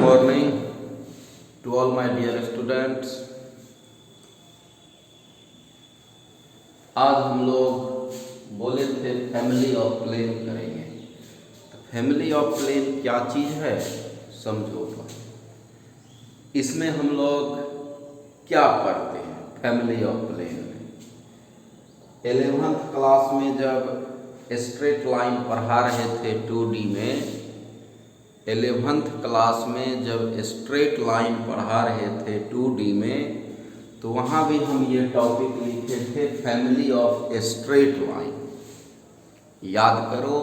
morning to all my dear students। आज हम लोग बोले थे फैमिली ऑफ प्लेन करेंगे। तो फैमिली ऑफ प्लेन क्या चीज़ है समझो। तो इसमें हम लोग क्या पढ़ते हैं फैमिली ऑफ प्लेन में। 11th क्लास में जब स्ट्रेट लाइन पढ़ा रहे थे 2D में, 11th क्लास में जब स्ट्रेट लाइन पढ़ा रहे थे 2D में, तो वहाँ भी हम ये टॉपिक लिखे थे फैमिली ऑफ स्ट्रेट लाइन। याद करो,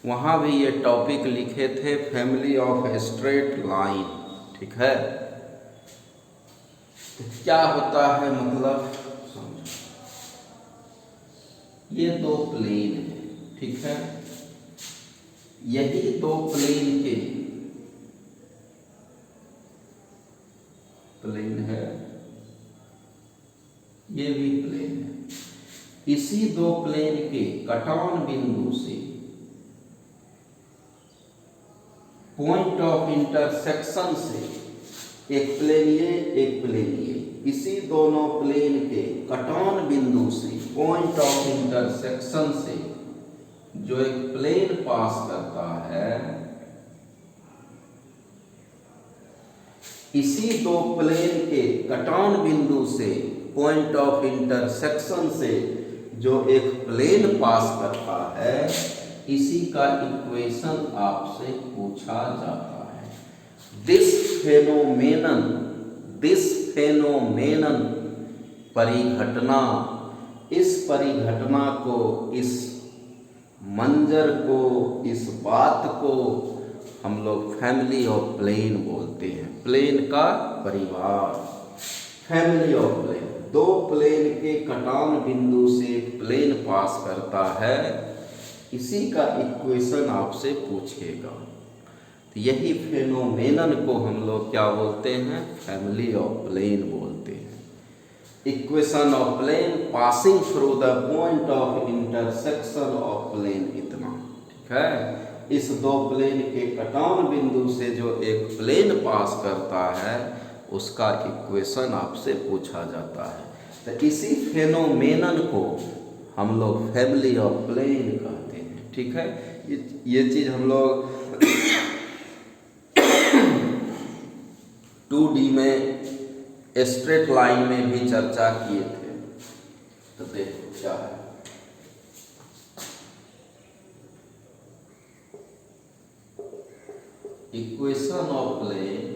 वहाँ भी ये टॉपिक लिखे थे फैमिली ऑफ स्ट्रेट लाइन। ठीक है, तो क्या होता है मतलब समझो। ये दो प्लेन है, ठीक है, यही दो प्लेन के प्लेन है, ये भी प्लेन है। इसी दो प्लेन के कटान बिंदु से पॉइंट ऑफ इंटरसेक्शन से एक प्लेन ये एक प्लेन ये, इसी दोनों प्लेन के कटान बिंदु से पॉइंट ऑफ इंटरसेक्शन से जो एक प्लेन पास करता है, इसी दो प्लेन के कटान बिंदु से पॉइंट ऑफ इंटरसेक्शन से जो एक प्लेन पास करता है, इसी का इक्वेशन आपसे पूछा जाता है। दिस फेनोमेनन परिघटना, इस परिघटना को, इस मंजर को, इस बात को हम लोग फैमिली ऑफ प्लेन बोलते हैं। प्लेन का परिवार, फैमिली ऑफ प्लेन। दो प्लेन के कटान बिंदु से प्लेन पास करता है, इसी का इक्वेशन आपसे पूछेगा। तो यही फेनोमेनन को हम लोग क्या बोलते हैं, फैमिली ऑफ प्लेन बोलते हैं। Equation of plane passing through the point of intersection of plane, इतना। ठीक है, इस दो प्लेन के कटान बिंदु से जो एक प्लेन पास करता है, उसका इक्वेशन आपसे पूछा जाता है। तो इसी फेनोमेनन को हम लोग फैमिली ऑफ प्लेन कहते हैं। ठीक है, ये चीज़ हम लोग 2D में स्ट्रेट लाइन में भी चर्चा किए थे। तो देखो क्या है, equation of plane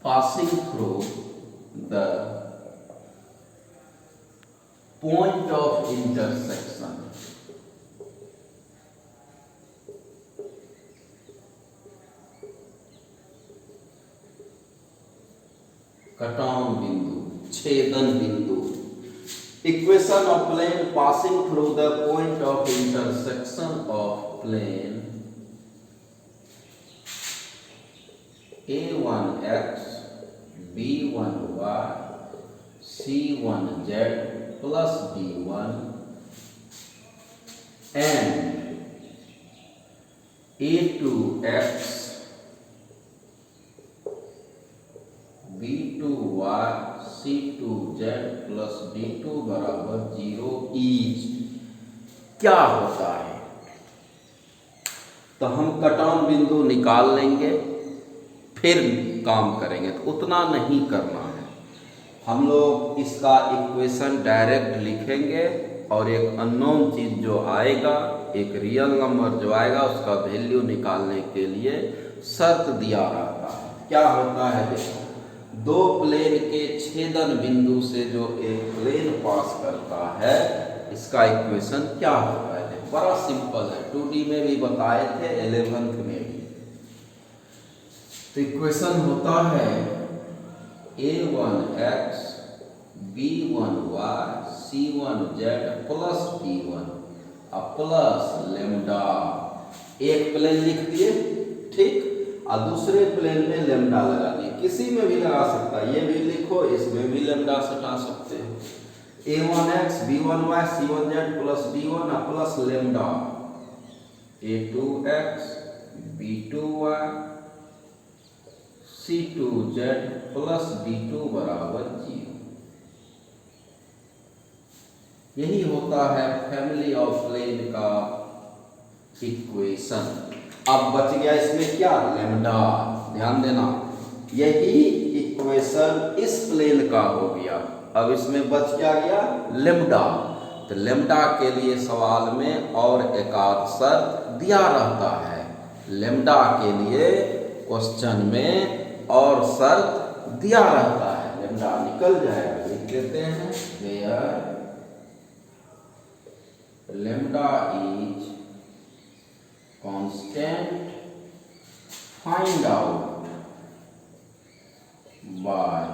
passing through the point of intersection, कटान बिंदु, छेदन बिंदु। Equation of plane passing through the point of intersection of plane A1x B1y C1z plus D1 and A2x B2y C2z plus D2 बराबर 0 is क्या होता है। तो हम कटान बिंदु निकाल लेंगे, फिर काम करेंगे। तो उतना नहीं करना है, हम लोग इसका इक्वेशन डायरेक्ट लिखेंगे और एक अननोन चीज़ जो आएगा, एक रियल नंबर जो आएगा, उसका वैल्यू निकालने के लिए शर्त दिया रहता है। क्या होता है देखो, दो प्लेन के छेदन बिंदु से जो एक प्लेन पास करता है, इसका इक्वेशन क्या होता है। देखो बड़ा सिंपल है, 2D में भी बताए थे, 11th में भी। तो इक्वेशन होता है A1x B1y C1z plus D1 और प्लस लेमडा। एक प्लेन लिख दिए, ठीक, और दूसरे प्लेन में लेमडा लगा दिए। किसी में भी लगा सकता है, ये भी लिखो, इसमें भी लेमडा सटा सकते हैं। a1x b1y c1z plus d1 plus lambda a2x b2y c2z plus d2 बराबर 0। यही होता है फैमिली ऑफ प्लेन का इक्वेशन। अब बच गया इसमें क्या, लेमडा। ध्यान देना, यही इक्वेशन इस प्लेन का हो गया। अब इसमें बच क्या गया, लेमडा। तो लेमडा के लिए सवाल में और एक आध शर्त दिया रहता है। लेमडा के लिए क्वेश्चन में और शर्त दिया रहता है। लेमडा निकल जाएगा, लिख देते हैं, where lambda is constant find out by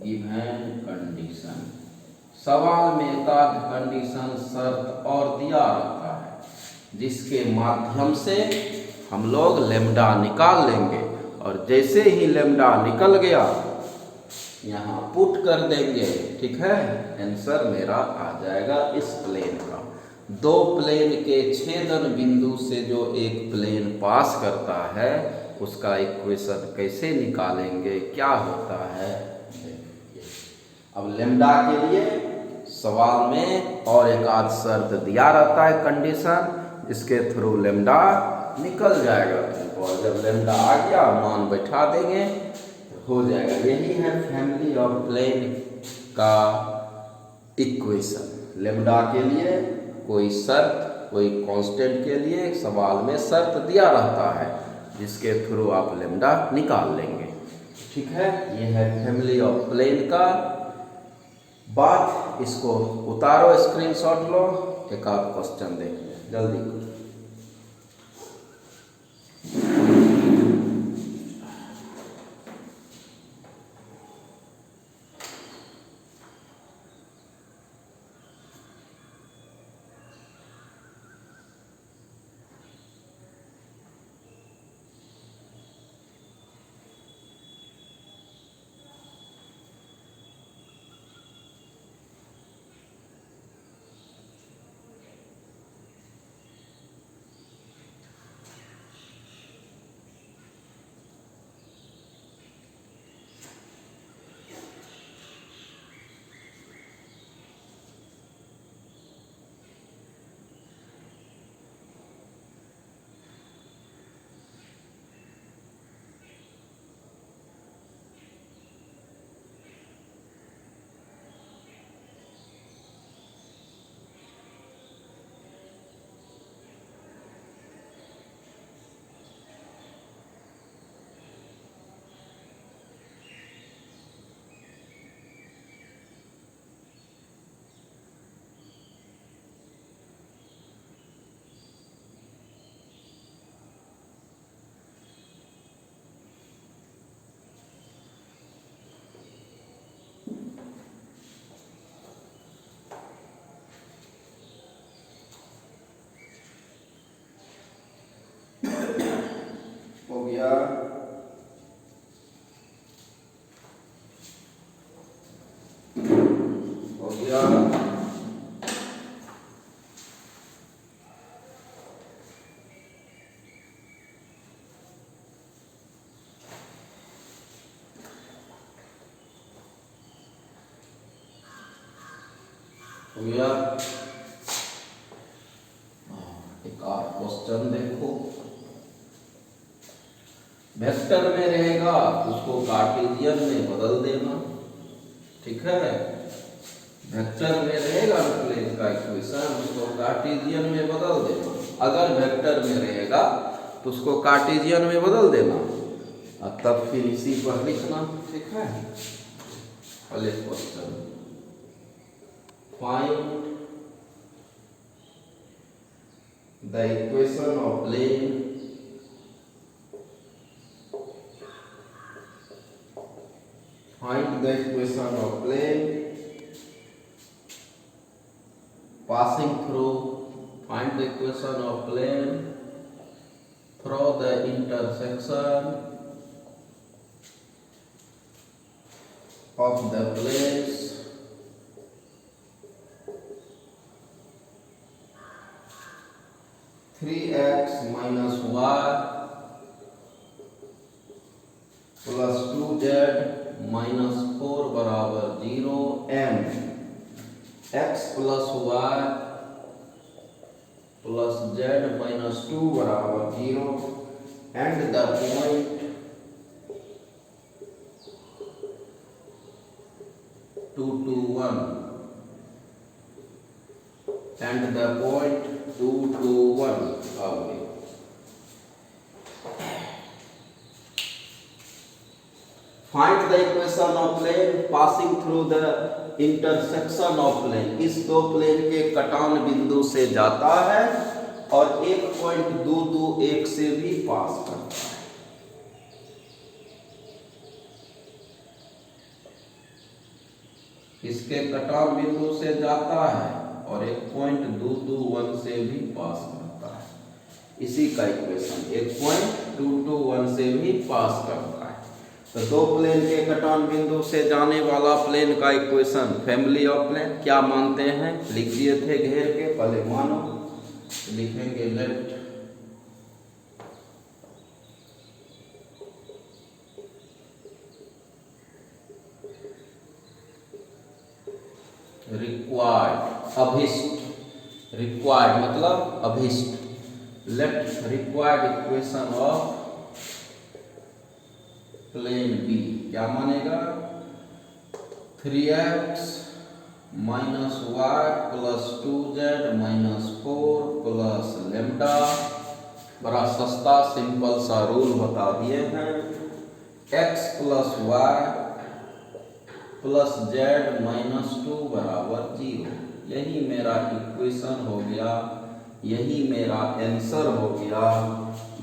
given condition. सवाल में एक आध कंडीशन शर्त और दिया रहता है, जिसके माध्यम से हम लोग लेमडा निकाल लेंगे। और जैसे ही लेमडा निकल गया यहाँ पुट कर देंगे, ठीक है, आंसर मेरा आ जाएगा इस प्लेन का। दो प्लेन के छेदन बिंदु से जो एक प्लेन पास करता है उसका इक्वेशन कैसे निकालेंगे, क्या होता है। अब लेमडा के लिए सवाल में और एक आध शर्त दिया रहता है, कंडीशन, जिसके थ्रू लेमडा निकल जाएगा। और जब लेमडा आ गया मान बैठा देंगे, हो जाएगा। यही है फैमिली ऑफ प्लेन का इक्वेशन। लेमडा के लिए कोई शर्त, कोई कांस्टेंट के लिए सवाल में शर्त दिया रहता है, जिसके थ्रू आप लेमडा निकाल लेंगे। ठीक है, ये है फैमिली ऑफ प्लेन का बात। इसको उतारो, स्क्रीनशॉट लो, एक आध क्वेश्चन देख लें, जल्दी करो। हो गया, हो गया, हो गया। एक और क्वेश्चन देखो, वेक्टर में रहेगा उसको कार्टेशियन में बदल देना। ठीक है, वेक्टर में रहेगा प्लेन का इक्वेशन, उसको कार्टेशियन में बदल देना। अगर वेक्टर में रहेगा तो उसको कार्टेशियन में बदल देना और तब फिर इसी पर लिखना। ठीक है, पहले question, find the equation of plane find the equation of plane passing through, find the equation of plane through the intersection of the planes y plus 2z minus 4 बराबर 0 and x plus y plus z minus 2 बराबर 0 and the point 2 to 1 and the point 2 to 1 away. Find the equation of plane passing through the intersection of plane. इस दो plane के कटान बिंदु से जाता है और एक पॉइंट 221 से भी पास करता है। इसके कटान बिंदु से जाता है और एक पॉइंट 221 से भी पास करता है। इसी का इक्वेशन एक पॉइंट 221 से भी पास करता है। तो दो प्लेन के कटान बिंदु से जाने वाला प्लेन का इक्वेशन फैमिली ऑफ प्लेन क्या मानते हैं लिख दिए थे घेर के, पहले मानो लिखेंगे लेट रिक्वायर्ड अभिष्ट, रिक्वायर्ड मतलब अभिष्ट, let required equation of plane be क्या मानेगा 3x minus y plus 2z minus 4 plus lambda. बड़ा सस्ता सिंपल सा रूल बता दिए हैं, x plus y plus z minus 2 बराबर 0। यही मेरा इक्वेशन हो गया, यही मेरा आंसर हो गया।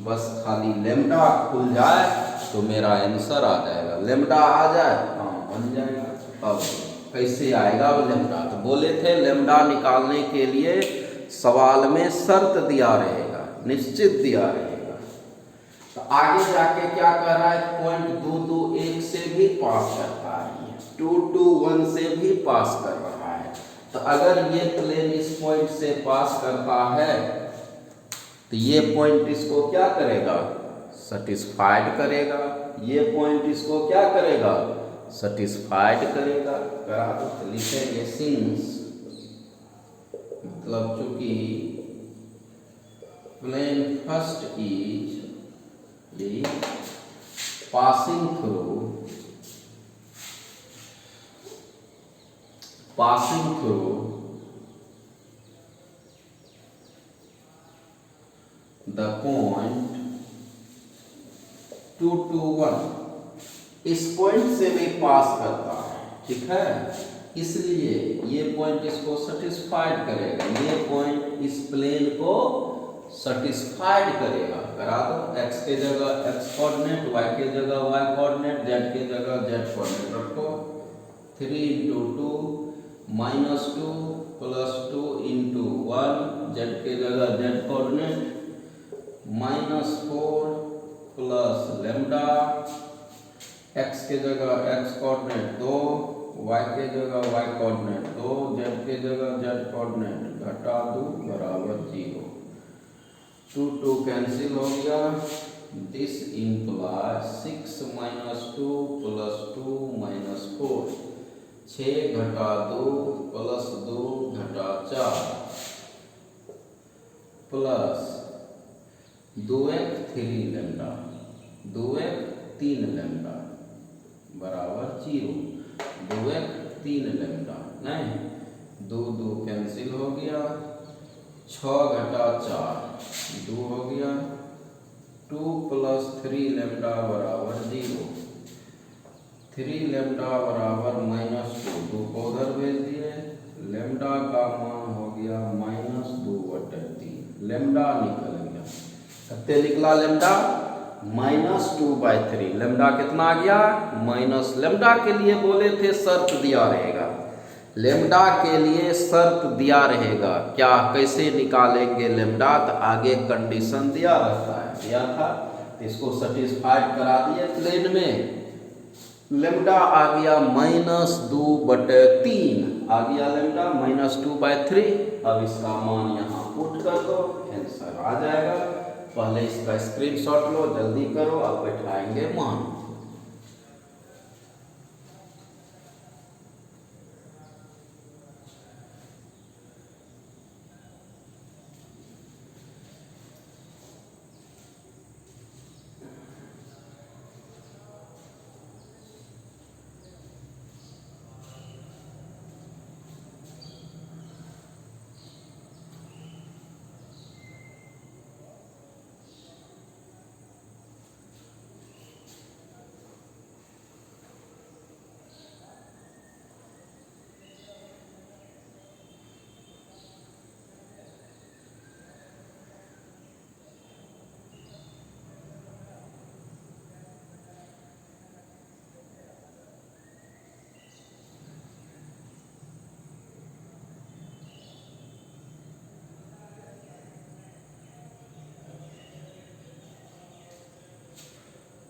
बस खाली लेमडा खुल जाए तो मेरा आंसर आ जाएगा। लेमडा आ जाए हाँ बन जाएगा। अब कैसे आएगा वो लेमडा, तो बोले थे लेमडा निकालने के लिए सवाल में शर्त दिया रहेगा, निश्चित दिया रहेगा। तो आगे जाके क्या कह रहा है, पॉइंट 221 से भी पास करता है, 221 से भी पास कर रहा है। तो अगर ये प्लेन इस पॉइंट से पास करता है तो ये पॉइंट इसको क्या करेगा, सेटिस्फाइड करेगा। ये पॉइंट इसको क्या करेगा, सेटिस्फाइड करेगा। करा तो लिखेंगे सिंस, मतलब चूंकि plane first is passing through the point 2 to 1, इस पॉइंट से भी पास करता है, ठीक है। इसलिए ये पॉइंट इसको सेटिस्फाइड करेगा, ये पॉइंट इस प्लेन को सेटिस्फाइड करेगा। करा दो, x के जगह x कोऑर्डिनेट, y के जगह y कोऑर्डिनेट, z के जगह z कोऑर्डिनेट रखो। 3 into 2 minus 2 plus 2 into 1, z के जगह z coordinate minus 4 plus lambda, x के जगह x कोऑर्डिनेट 2, y के जगह y कोऑर्डिनेट 2, z के जगह z कोऑर्डिनेट घटा 2 बराबर 0। 2 2 कैंसिल हो गया। This implies 6 minus 2 plus 2 minus 4, 6 घटा 2 प्लस 2 घटा 4 plus 2x 3 lambda, 2x 3 lambda बराबर 0। 2x 3 लेमडा नहीं, 2 2 कैंसिल हो गया। 6 घटा 4 2 हो गया। 2 प्लस 3 लेमडा बराबर 0। 3 लेमडा बराबर माइनस 2 को उधर भेज दिए। लेमडा का मान हो गया माइनस 2/3। लेमडा निकल गया, कितने निकला लेमडा, -2/3। लेमडा कितना आ गया, माइनस। लेमडा के लिए बोले थे शर्त दिया रहेगा, लेमडा के लिए शर्त दिया रहेगा। क्या कैसे निकालेंगे लेमडा, तो आगे कंडीशन दिया रहता है, दिया था, इसको सेटिस्फाइड करा दिए प्लेन में। लेमडा आ गया -2/3 आ गया लेमडा -2/3। अब इसका मान यहाँ पुट कर दो, आंसर आ जाएगा। पहले इसका स्क्रीनशॉट लो, जल्दी करो, अब बैठाएंगे मान।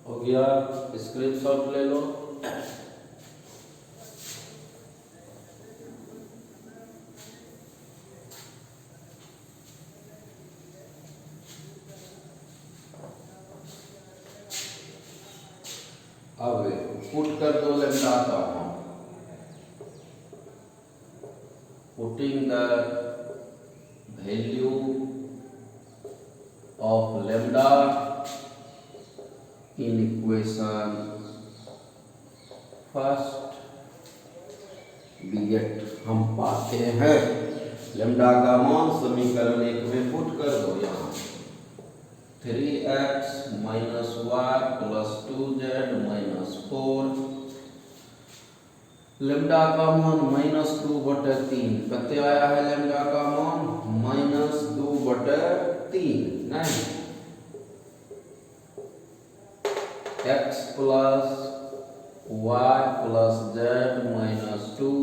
हो गया, स्क्रीनशॉट ले लो। अब पुट कर दो लेम्डा का मान। Putting the value of lambda in equation first we get, हम पाते हैं लेम्डा का मान समीकरण 1 में पुट कर दो। यहाँ 3x minus y plus 2z minus 4, lambda का मान -2/3। कते आया है लेम्डा का मान? -2/3 नहीं, x plus y plus z minus 2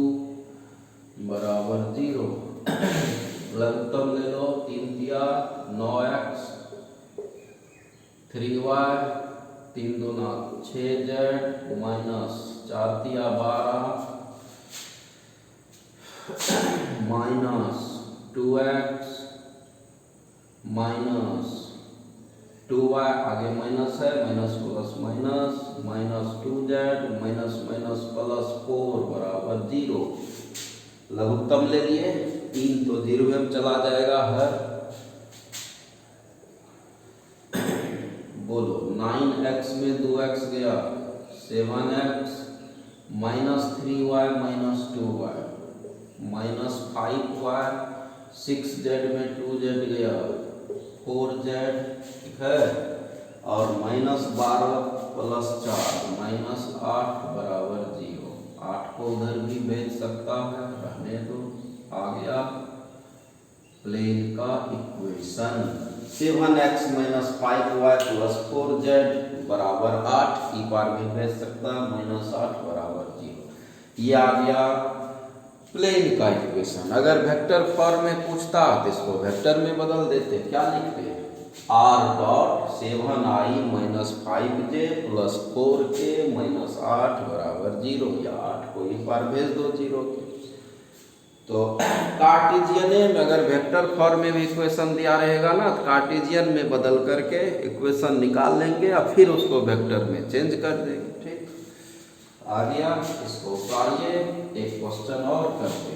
बराबर 0। लघुत्तम ले लो, 3 दिया 9x, 3y, 3 दूना 6z माइनस 4 दिया 12, माइनस 2x माइनस 2y, आगे माइनस है, minus plus minus, minus 2z minus minus plus 4 बराबर 0। लघुत्तम ले लिए, 3 तो 0 में चला जाएगा हर। बोलो 9x में 2x गया, 7x minus 3y minus 2y minus 5y, 6z में 2z गया, 4z, ठीक है, और -12 प्लस 4 -8 बराबर 0। 8 को उधर भी भेज सकता है, रहने दो। आ गया प्लेन का equation 7x minus 5y plus 4z बराबर 8, ई बार भी भेज सकता, -8 बराबर 0। ये आ गया प्लेन का इक्वेशन। अगर वेक्टर फॉर्म में पूछता तो इसको वेक्टर में बदल देते, क्या लिखते हैं? r dot 7i minus 5j plus 4k minus 8 बराबर 0, या 8 को एक बार भेज दो 0 के। तो कार्टेशियन में अगर वेक्टर फॉर्म में भी इक्वेशन दिया रहेगा ना, तो कार्टेशियन में बदल करके इक्वेशन निकाल लेंगे और फिर उसको वेक्टर में चेंज कर देंगे। ठीक, आ गया। इसको उतारिए, एक क्वेश्चन और करते हैं।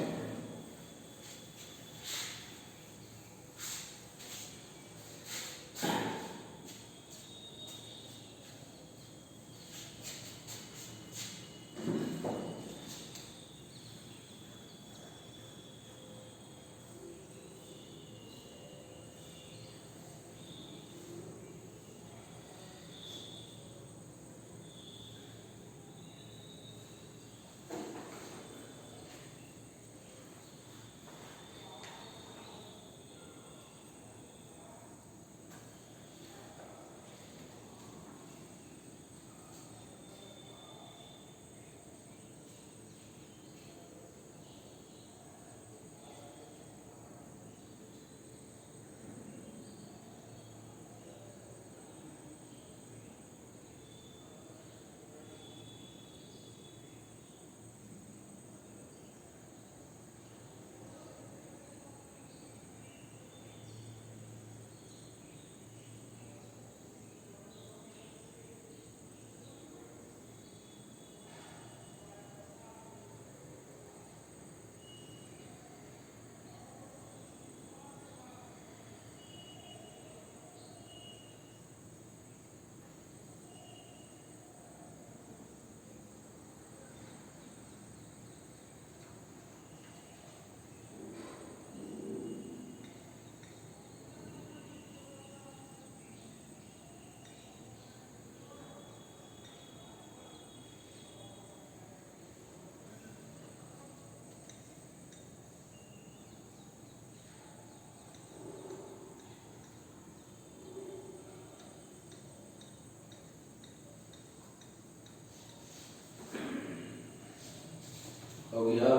हो गया।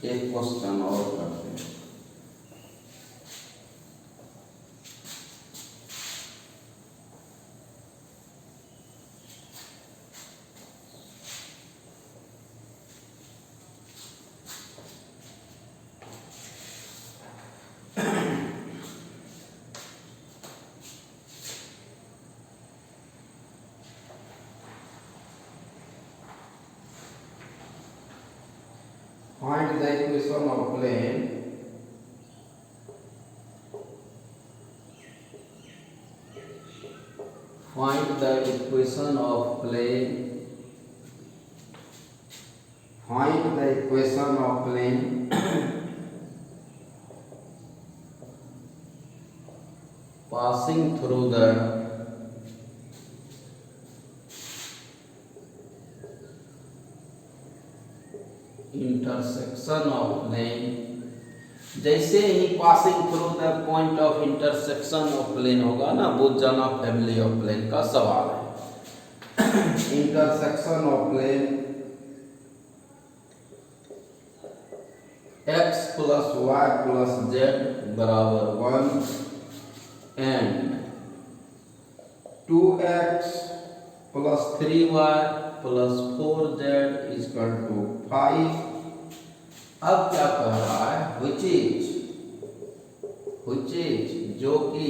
एक क्वेश्चन और करते हैं। Find the equation of plane find the equation of plane find the equation of plane passing through the intersection of plane। जैसे ही passing through the point of intersection of plane होगा ना, बुझ जाना फैमिली ऑफ प्लेन का सवाल है। Intersection of plane x plus y plus z बराबर 1 and 2x plus 3y plus 4z equal to 5। अब क्या कह रहा है, which is जो कि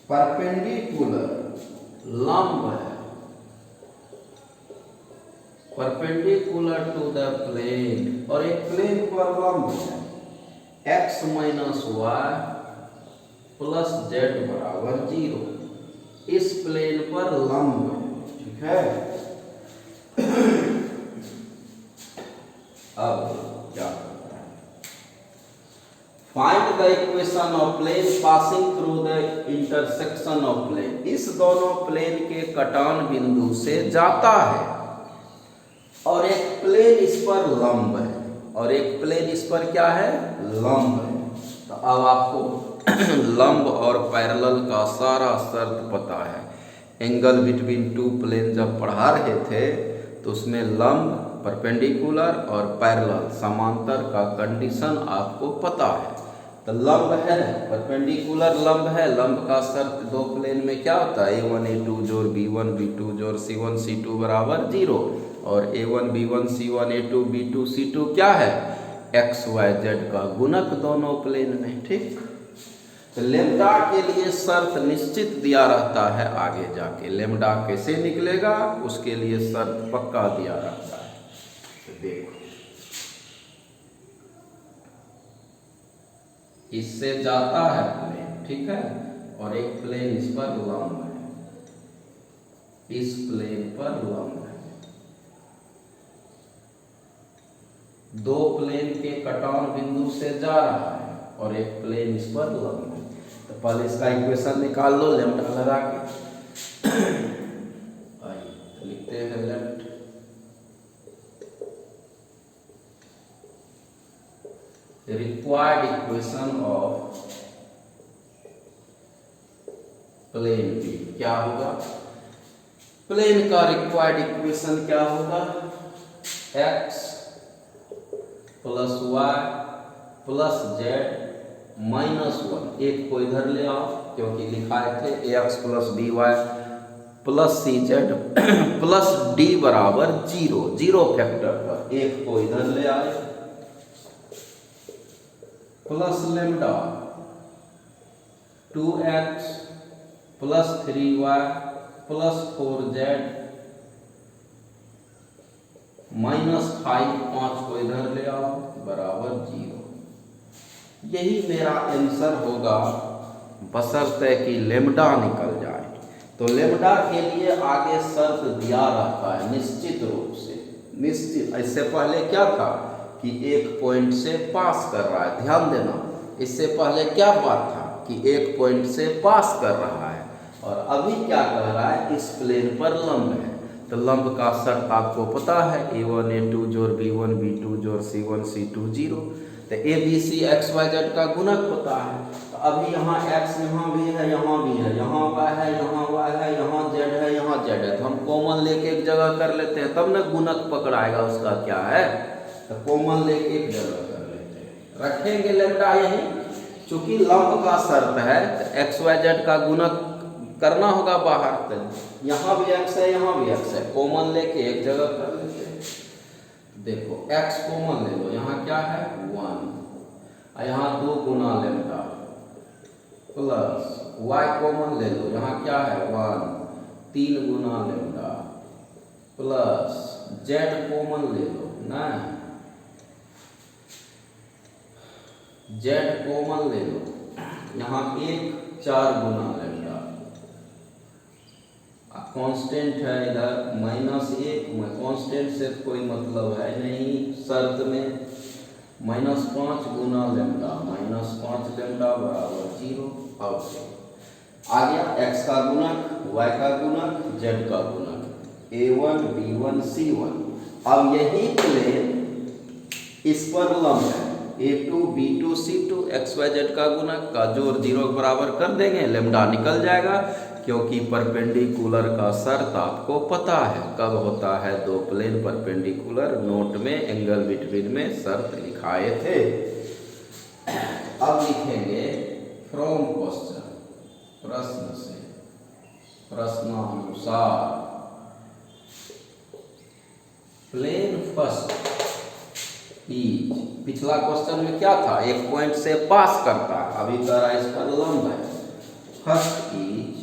परपेंडिकुलर लंब है, परपेंडिकुलर टू द प्लेन, और एक प्लेन पर लंब है, x minus y plus z बराबर 0, इस प्लेन पर लंब है। ठीक है, अब क्या करता है, find the equation of plane passing through the intersection of plane. इस दोनों प्लेन के कटान बिंदु से जाता है और एक प्लेन इस पर लंब है, और एक प्लेन इस पर क्या है, लंब है। तो अब आपको लंब और पैरेलल का सारा शर्त पता है। एंगल बिटवीन टू प्लेन जब पढ़ा रहे थे तो उसमें लंब, परपेंडिकुलर और पैरेलल समांतर का कंडीशन आपको पता है। तो लंब है, परपेंडिकुलर लंब है, लंब का शर्त दो प्लेन में क्या होता है, a1 a2 जोड़ b1 b2 जोड़ c1 c2 बराबर 0, और a1 b1 c1 a2 b2 c2 क्या है, x y z का गुणक दोनों प्लेन में। ठीक, तो लेम्डा के लिए शर्त निश्चित दिया रहता है, आगे जाके लेम्डा कैसे निकलेगा उसके लिए शर्त पक्का दिया रहता है। तो देखो, इससे जाता है प्लेन, ठीक है, और एक प्लेन इस पर लंब है, इस प्लेन पर लंब है। दो प्लेन के कटान बिंदु से जा रहा है और एक प्लेन इस पर लंब है। तो पहले इसका इक्वेशन निकाल लो लेम्डा लगा के। तो लिखते हैं left required equation of plane be क्या होगा, प्लेन का रिक्वायर्ड इक्वेशन क्या होगा, x plus y plus z minus 1, एक को इधर ले आओ क्योंकि लिखाए थे ax plus b y plus c z plus d बराबर 0, 0 फैक्टर पर एक को इधर ले आए, plus lambda 2x plus 3y plus 4z minus 5, 5 को इधर ले आओ बराबर 0। यही मेरा आंसर होगा, बशर्ते कि लेम्डा निकल जाए। तो लेम्डा के लिए आगे शर्त दिया रहता है निश्चित रूप से, निश्चित। इससे पहले क्या था कि एक पॉइंट से पास कर रहा है, ध्यान देना, इससे पहले क्या बात था कि एक पॉइंट से पास कर रहा है, और अभी क्या कह रहा है, इस प्लेन पर लंब है। तो लंब का शर्त आपको पता है, a1 a2 जोड़ b1 b2 जोड़ c1 c2 0। तो a b c x y z का गुणक होता है। अभी यहाँ x यहाँ भी है, यहाँ भी है, यहाँ y है, यहाँ y है, यहाँ z है, यहाँ z है, तो हम कॉमन लेके एक जगह कर लेते हैं, तब ना गुणक पकड़ाएगा उसका क्या है। तो कॉमन लेके एक जगह कर लेते हैं, रखेंगे लेम्डा यही, चूंकि लंब का शर्त है तो एक्स वाई जेड का गुणक करना होगा बाहर। तो यहाँ भी x है, यहाँ भी x है, कॉमन लेके एक जगह कर लेते हैं। देखो x कॉमन ले लो, यहाँ क्या है 1, यहाँ 2 गुना लेम्डा प्लस y कॉमन ले लो, यहाँ क्या है 1, 3 गुना लेम्डा प्लस z कॉमन ले लो ना, z कॉमन ले लो, यहाँ 1 4 गुना लेम्डा, कांस्टेंट है इधर -1, कांस्टेंट से कोई मतलब है नहीं शर्त में, -5 गुना लेम्डा, -5 लेम्डा बराबर 0। अब आ गया x का गुणक, y का गुणक, z का गुणक, a1 b1 c1। अब यही प्लेन इस पर लंब है, a2 b2 c2, x y z का गुणक का जोड़ 0 के बराबर कर देंगे, लेम्डा निकल जाएगा, क्योंकि परपेंडिकुलर का शर्त आपको पता है कब होता है, दो प्लेन परपेंडिकुलर, नोट में एंगल बिटवीन में शर्त लिखाए थे। अब लिखेंगे फ्रॉम क्वेश्चन, प्रश्न से, प्रश्नानुसार प्लेन फर्स्ट इज, पिछला क्वेश्चन में क्या था, एक पॉइंट से पास करता है, अभी कह रहा है इस पर लंब है, first is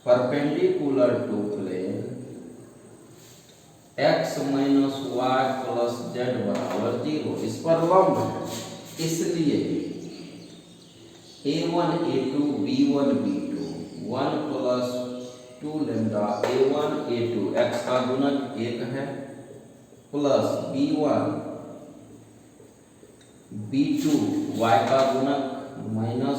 perpendicular to plane x minus y plus z बराबर 0, इस पर लंब है, इसलिए a1 a2 b1 b2 1 plus 2 lambda a1 a2, x का गुणक 1 है, प्लस b1 b2 y का गुणक -1,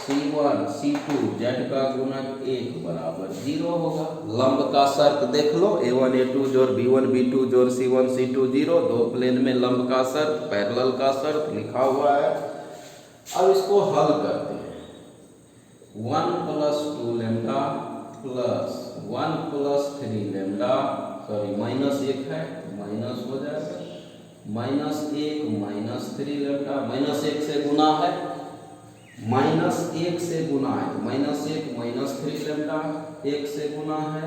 c1 c2 z का गुणक 1 बराबर 0 होगा। लंब का शर्त देख लो, a1 a2 जोड़ b1 b2 जोड़ c1 c2 0, दो प्लेन में लंब का शर्त, पैरेलल का शर्त लिखा हुआ है। अब इसको हल करते हैं, 1 plus 2 lambda plus 1 plus 3 lambda, sorry -1 है माइनस हो जाएगा, -1 -3 लेम्डा, -1 से गुना है, -1 से गुना है, -1 -3 लेम्डा, 1 से गुना है,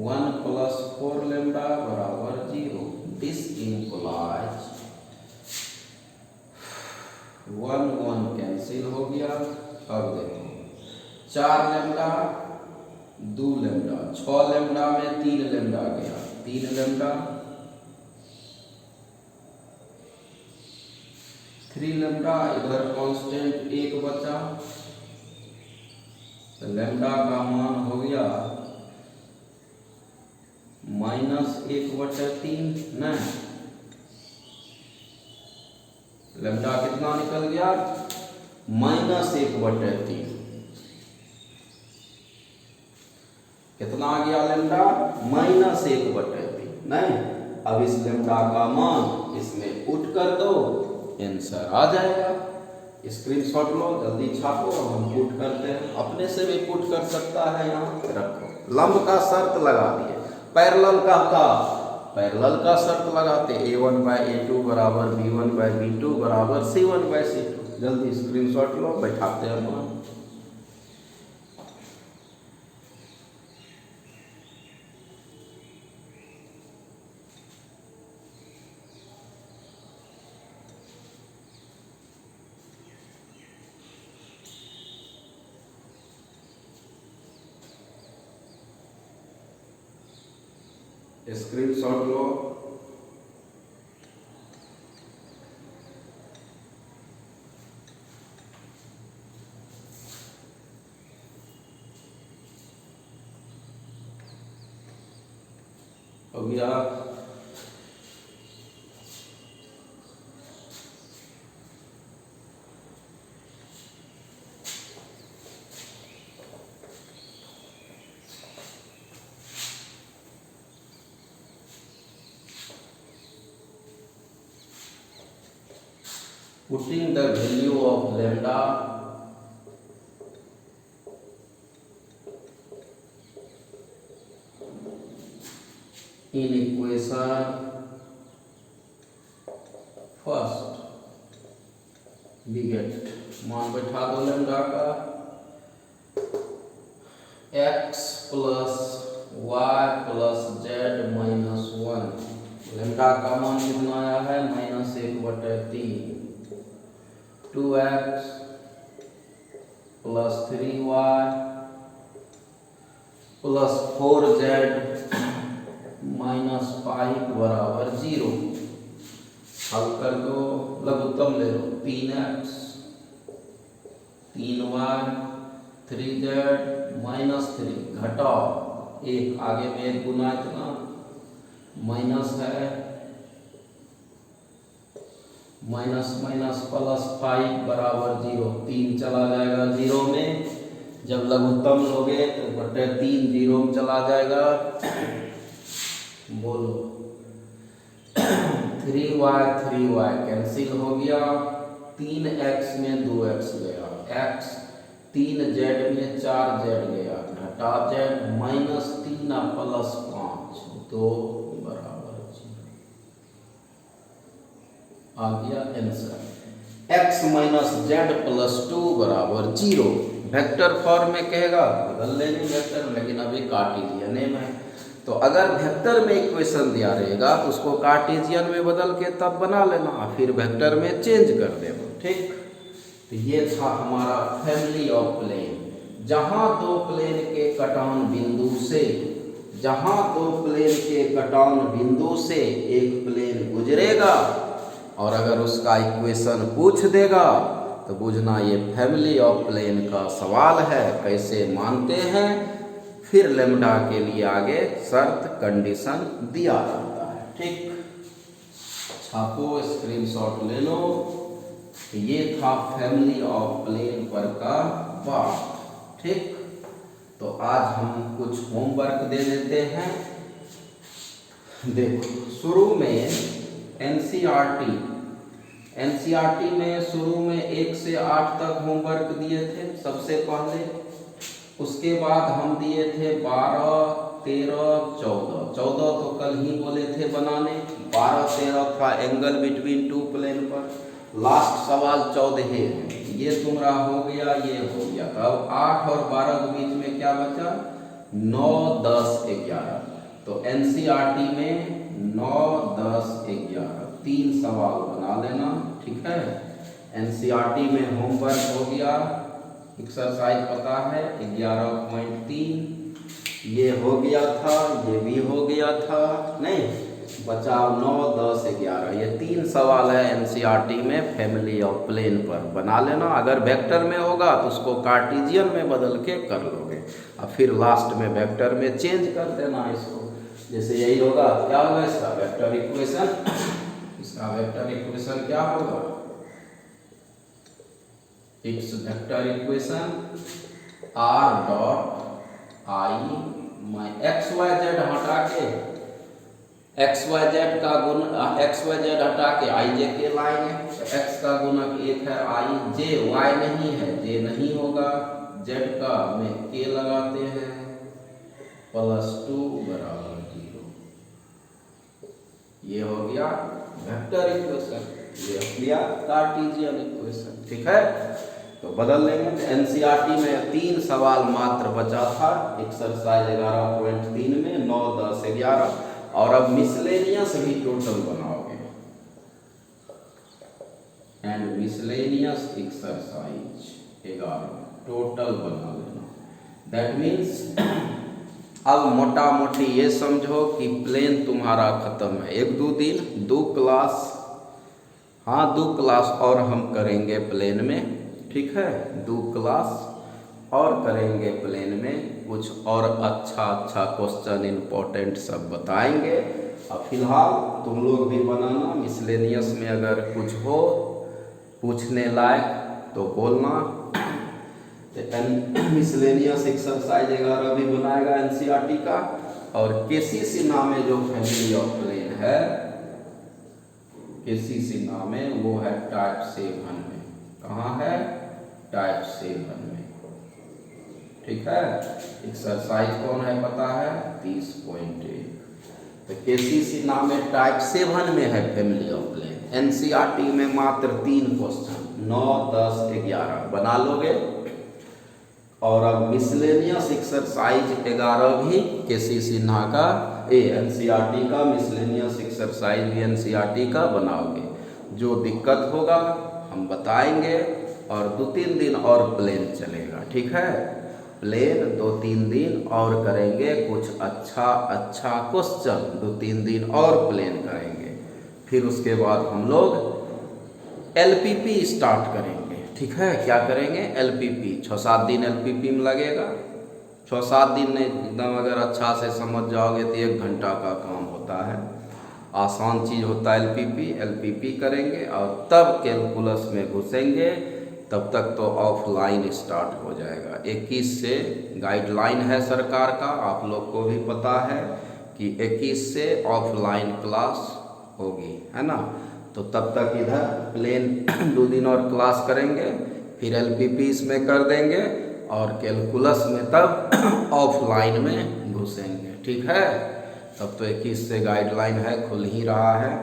1 प्लस 4 लेम्डा बराबर 0। दिस इंप्लाइज 1 1 कैंसिल हो गया। अब देखो 4 लेम्डा 2 लेम्डा, 6 लेम्डा में 3 लेम्डा गया, 3 लेम्डा, 3 लेम्डा, इधर कांस्टेंट 1 बचा, तो लेम्डा का मान हो गया -1/3, नहीं लेम्डा कितना निकल गया, -1/3, कितना आ गया लेम्डा, -1/3, नहीं। अब इस लेम्डा का मान इसमें पुट कर दो, आंसर आ जाएगा। स्क्रीनशॉट लो, जल्दी छापो, हम पुट करते हैं, अपने से भी पुट कर सकता है, यहाँ रखो। लंब का शर्त लगा दिए, पैरेलल का था, पैरेलल का शर्त लगाते, a1/a2 बराबर b1/b2 बराबर c1/c2, जल्दी स्क्रीनशॉट लो, बैठाते हैं मान। स्क्रीनशॉट लो, अभी आप putting the value of lambda in equation first we get, मान बैठा दो लैम्डा का x plus y plus z minus 1। Lambda का मान कितना आया है -1/3। 2x plus 3y plus 4z minus 5 बराबर 0। हल कर दो, लघुत्तम ले लो। 3x 3y 3z माइनस 3 घटाओ 1, आगे में 1 गुना इतना माइनस है, माइनस माइनस प्लस 5 बराबर 0। 3 चला जाएगा 0 में, जब लघुत्तम लोगे तो बटे 3 0 में चला जाएगा। बोलो 3y कैंसिल हो गया, 3x में 2x गया, x 3z में 4z गया, घटा z माइनस 3 प्लस 5 2 बराबर 0 आ गया answer. x minus z plus 2 बराबर 0। वेक्टर फॉर्म में कहेगा बदल लेंगे वेक्टर, लेकिन अभी कार्टेशियन में। तो अगर वेक्टर में इक्वेशन दिया रहेगा तो उसको कार्टेशियन में बदल के तब बना लेना, फिर वेक्टर में चेंज कर देना। ठीक, तो ये था हमारा फैमिली ऑफ प्लेन। जहां दो प्लेन के कटान बिंदु से, जहां दो प्लेन के कटान बिंदु से एक प्लेन गुजरेगा और अगर उसका इक्वेशन पूछ देगा तो बुझना ये फैमिली ऑफ प्लेन का सवाल है, कैसे मानते हैं। फिर लैम्डा के लिए आगे शर्त कंडीशन दिया जाता है। ठीक, छापो, स्क्रीनशॉट ले लो। ये था फैमिली ऑफ प्लेन पर का बात। ठीक, तो आज हम कुछ होमवर्क दे देते हैं। देखो, शुरू में एनसीईआरटी में शुरू में 1 से 8 तक होमवर्क दिए थे सबसे पहले। उसके बाद हम दिए थे 12, 13, 14। 14 तो कल ही बोले थे बनाने। 12, 13 था एंगल बिटवीन टू प्लेन पर। लास्ट सवाल 14 है, ये तुम्हारा हो गया, ये हो गया। अब 8 और 12 के बीच में क्या बचा? 9, 10, 11। तो एनसीईआरटी में 9, 10, 11 3 सवाल बना लेना। ठीक है, एनसीईआरटी में होमवर्क हो गया, एक्सरसाइज पता है 11.3 ये हो गया था, ये भी हो गया था। नहीं, बचा 9, 10, 11 ये 3 सवाल है एनसीईआरटी में फैमिली ऑफ प्लेन पर, बना लेना। अगर वेक्टर में होगा तो उसको कार्टेशियन में बदल के कर लोगे और फिर लास्ट में वेक्टर में चेंज कर देना इसको। जैसे यही होगा, क्या होगा इसका वेक्टर इक्वेशन, इसका वेक्टर इक्वेशन क्या होगा? X vector equation r dot i माइ एक्स वाई जेड हटा के एक्स वाई जेड का गुण एक्स वाई जेड हटा के आई जे के लाएंगे। तो x का गुणक 1 है आई जे, y नहीं है, जे नहीं होगा, z का में k लगाते हैं प्लस 2 बराबर 0। ये हो गया वेक्टर इक्वेशन, ये हो गया कार्टेशियन इक्वेशन। ठीक है, तो बदल लेंगे। तो एनसीईआरटी में 3 सवाल मात्र बचा था एक्सरसाइज 11.3 में 9, 10, 11। और अब मिसलेनियस भी टोटल बनाओगे एंड मिसलेनियस एक्सरसाइज 11 टोटल बना लेना। दैट मीन्स अब मोटा मोटी ये समझो कि प्लेन तुम्हारा खत्म है। 1-2 दिन 2 क्लास, हाँ 2 क्लास और हम करेंगे प्लेन में। ठीक है, 2 क्लास और करेंगे प्लेन में, कुछ और अच्छा क्वेश्चन इंपॉर्टेंट सब बताएंगे। अब फिलहाल तुम लोग भी बनाना, मिसलेनियस में अगर कुछ हो पूछने लायक तो बोलना। मिसलेनियस एक्सरसाइज 11 भी बनाएगा एनसीईआरटी का। और केसीसी नाम में जो फैमिली ऑफ प्लेन है KCC में, वो है टाइप 7 में। कहाँ है? टाइप 7 में। ठीक है। एक्सरसाइज कौन है पता है? 30.1। तो KCC में टाइप 7 में है फैमिली ऑफ प्लेन। NCERT में मात्र 3 क्वेश्चन 9, 10, 11 बना लोगे। और अब मिसलेनियस एक्सरसाइज 11 भी KCC का NCERT का मिसलेनियस एक्सरसाइज भी NCERT का बनाओगे। जो दिक्कत होगा हम बताएंगे, और 2-3 दिन और प्लेन चलेगा। ठीक है, प्लेन 2-3 दिन और करेंगे, कुछ अच्छा क्वेश्चन 2-3 दिन और प्लेन करेंगे। फिर उसके बाद हम लोग LPP स्टार्ट करेंगे। ठीक है, क्या करेंगे? LPP। 6-7 दिन LPP में लगेगा। 6-7 दिन नहीं, एकदम अगर अच्छा से समझ जाओगे तो 1 घंटा का काम होता है। आसान चीज़ होता है LPP करेंगे, और तब कैलकुलस में घुसेंगे। तब तक तो ऑफलाइन स्टार्ट हो जाएगा। 21 से गाइडलाइन है सरकार का, आप लोग को भी पता है कि 21 से ऑफलाइन क्लास होगी, है ना। तो तब तक इधर प्लेन 2 दिन और क्लास करेंगे, फिर LPP इसमें कर देंगे, और कैलकुलस में तब ऑफलाइन में घुसेंगे। ठीक है, तब तो 21 से गाइडलाइन है, खुल ही रहा है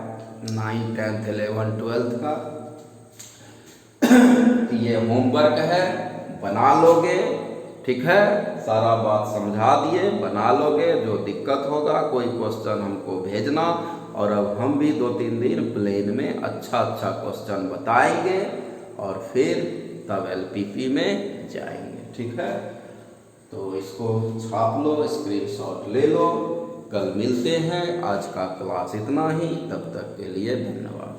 9, 10, 11, 12 का। ये होमवर्क है, बना लोगे। ठीक है, सारा बात समझा दिए, बना लोगे। जो दिक्कत होगा कोई क्वेश्चन हमको भेजना, और अब हम भी 2-3 दिन प्लेन में अच्छा क्वेश्चन बताएंगे, और फिर तब LPP में जाएंगे। ठीक है, तो इसको छाप लो, स्क्रीनशॉट ले लो। कल मिलते हैं। आज का क्लास इतना ही, तब तक के लिए धन्यवाद।